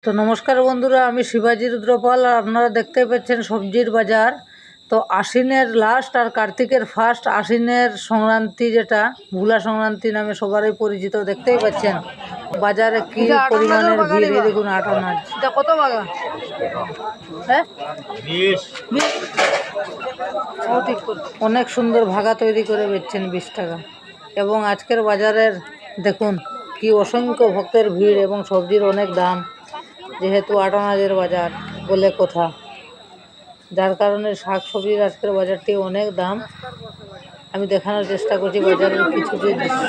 তো নমস্কার বন্ধুরা, আমি শিবাজি রুদ্রপাল আর আপনারা দেখতে পাচ্ছেন সবজির বাজার। তো আশ্বিনের লাস্ট আর কার্তিকের ফার্স্ট, আশ্বিনের সংক্রান্তি যেটা ভোলা সংক্রান্তি নামে সবারই পরিচিত, দেখতেই পাচ্ছেন বাজারে কি পরিমাণের ভিড়। এই দেখুন 8 আনাজ কত বাগা, হ্যাঁ অনেক সুন্দর ভাগা তৈরি করে বেচছেন 20 টাকা। এবং আজকের বাজারের দেখুন কি অসংখ্য ভক্তের ভিড় এবং সবজির অনেক দাম, যেহেতু 8 আনাজের বাজার বলে কথা, যার কারণে শাক সবজির আজকের বাজারটি অনেক দাম। আমি দেখানোর চেষ্টা করছি বাজারের কিছু যে দৃশ্য।